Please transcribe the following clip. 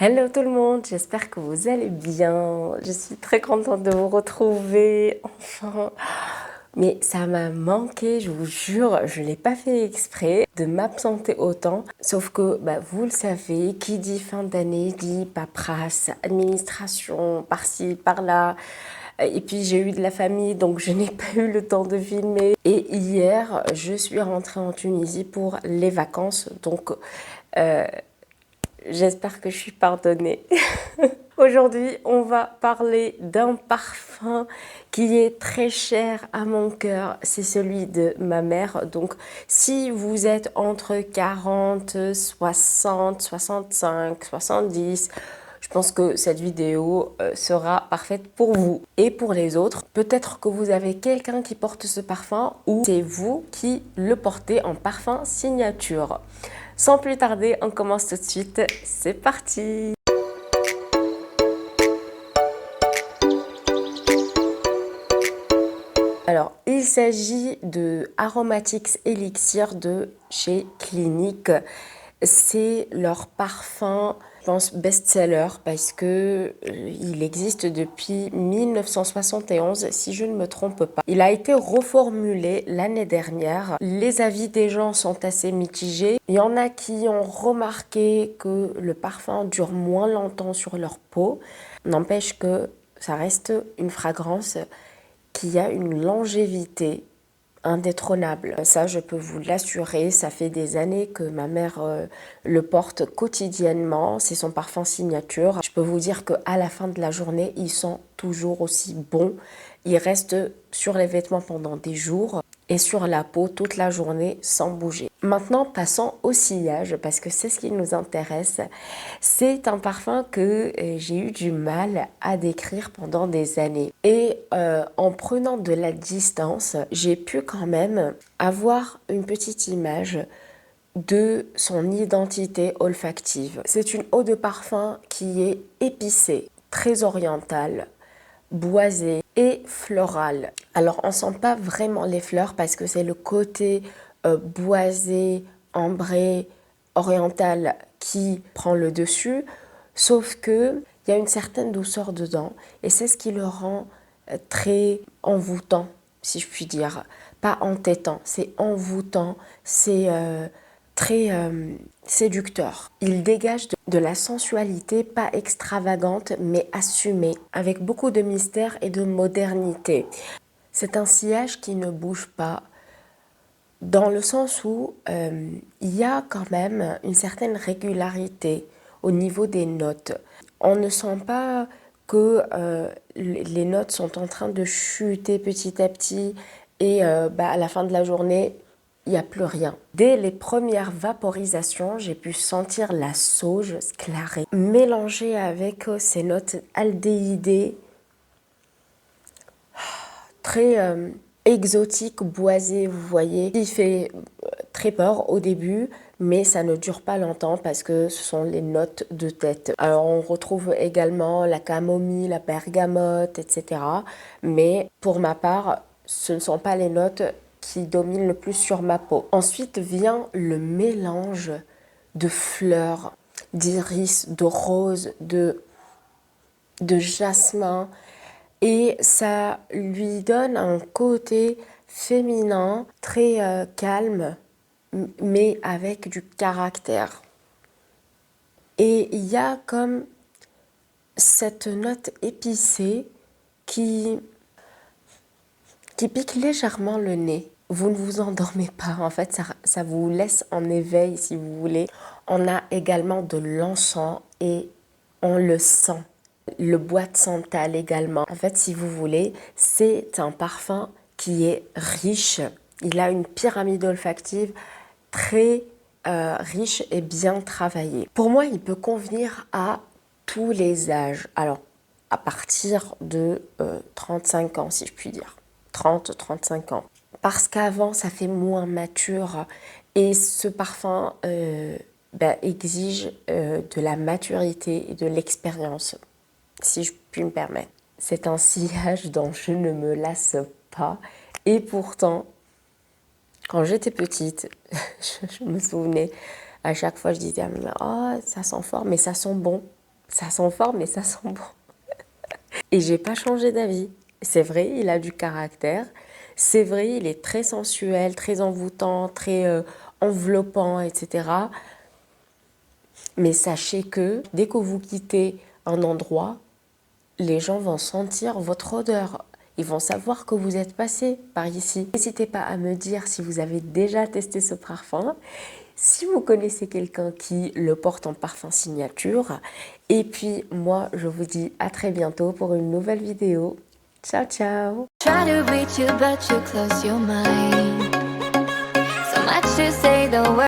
Hello tout le monde, j'espère que vous allez bien. Je suis très contente de vous retrouver, enfin. Mais ça m'a manqué, je vous jure, je ne l'ai pas fait exprès de m'absenter autant. Sauf que, vous le savez, qui dit fin d'année dit paperasse, administration, par-ci, par-là. Et puis j'ai eu de la famille, donc je n'ai pas eu le temps de filmer. Et hier, je suis rentrée en Tunisie pour les vacances, donc j'espère que je suis pardonnée. Aujourd'hui, on va parler d'un parfum qui est très cher à mon cœur. C'est celui de ma mère. Donc, si vous êtes entre 40, 60, 65, 70, je pense que cette vidéo sera parfaite pour vous et pour les autres. Peut-être que vous avez quelqu'un qui porte ce parfum ou c'est vous qui le portez en parfum signature. Sans plus tarder, on commence tout de suite. C'est parti! Alors, il s'agit de Aromatics Elixir de chez Clinique. C'est leur parfum, je pense, best-seller parce que il existe depuis 1971, si je ne me trompe pas. Il a été reformulé l'année dernière. Les avis des gens sont assez mitigés. Il y en a qui ont remarqué que le parfum dure moins longtemps sur leur peau. N'empêche que ça reste une fragrance qui a une longévité indétrônable. Ça, je peux vous l'assurer, ça fait des années que ma mère le porte quotidiennement, c'est son parfum signature. Je peux vous dire qu'à la fin de la journée, ils sont toujours aussi bons. Ils restent sur les vêtements pendant des jours et sur la peau toute la journée sans bouger. Maintenant, passons au sillage parce que c'est ce qui nous intéresse. C'est un parfum que j'ai eu du mal à décrire pendant des années. Et en prenant de la distance, j'ai pu quand même avoir une petite image de son identité olfactive. C'est une eau de parfum qui est épicée, très orientale, boisée et florale. Alors on sent pas vraiment les fleurs parce que c'est le côté boisé, ambré, oriental qui prend le dessus, sauf que il y a une certaine douceur dedans et c'est ce qui le rend très envoûtant, si je puis dire. Pas entêtant, c'est envoûtant, c'est très séducteur. Il dégage de la sensualité, pas extravagante, mais assumée, avec beaucoup de mystère et de modernité. C'est un sillage qui ne bouge pas, dans le sens où il y a quand même une certaine régularité au niveau des notes. On ne sent pas que les notes sont en train de chuter petit à petit et à la fin de la journée, il n'y a plus rien. Dès les premières vaporisations, j'ai pu sentir la sauge sclarée mélangée avec ces notes aldéhydées très exotique, boisé, vous voyez. Il fait très peur au début, mais ça ne dure pas longtemps parce que ce sont les notes de tête. Alors on retrouve également la camomille, la bergamote, etc. Mais pour ma part, ce ne sont pas les notes qui dominent le plus sur ma peau. Ensuite vient le mélange de fleurs, d'iris, de rose, de jasmin, et ça lui donne un côté féminin très calme, mais avec du caractère. Et il y a comme cette note épicée qui pique légèrement le nez. Vous ne vous endormez pas, en fait, ça vous laisse en éveil si vous voulez. On a également de l'encens et on le sent. Le bois de santal également. En fait, si vous voulez, c'est un parfum qui est riche. Il a une pyramide olfactive très riche et bien travaillée. Pour moi, il peut convenir à tous les âges. Alors, à partir de 35 ans, si je puis dire. 30-35 ans. Parce qu'avant, ça fait moins mature. Et ce parfum exige de la maturité et de l'expérience, si je puis me permettre. C'est un sillage dont je ne me lasse pas. Et pourtant, quand j'étais petite, je me souvenais, à chaque fois je disais à ma mère, oh, ça sent fort, mais ça sent bon. Ça sent fort, mais ça sent bon. Et j'ai pas changé d'avis. C'est vrai, il a du caractère. C'est vrai, il est très sensuel, très envoûtant, très enveloppant, etc. Mais sachez que dès que vous quittez un endroit, les gens vont sentir votre odeur. Ils vont savoir que vous êtes passé par ici. N'hésitez pas à me dire si vous avez déjà testé ce parfum, si vous connaissez quelqu'un qui le porte en parfum signature. Et puis moi, je vous dis à très bientôt pour une nouvelle vidéo. Ciao, ciao! Try to reach you, but you close your mind. So much to say the word.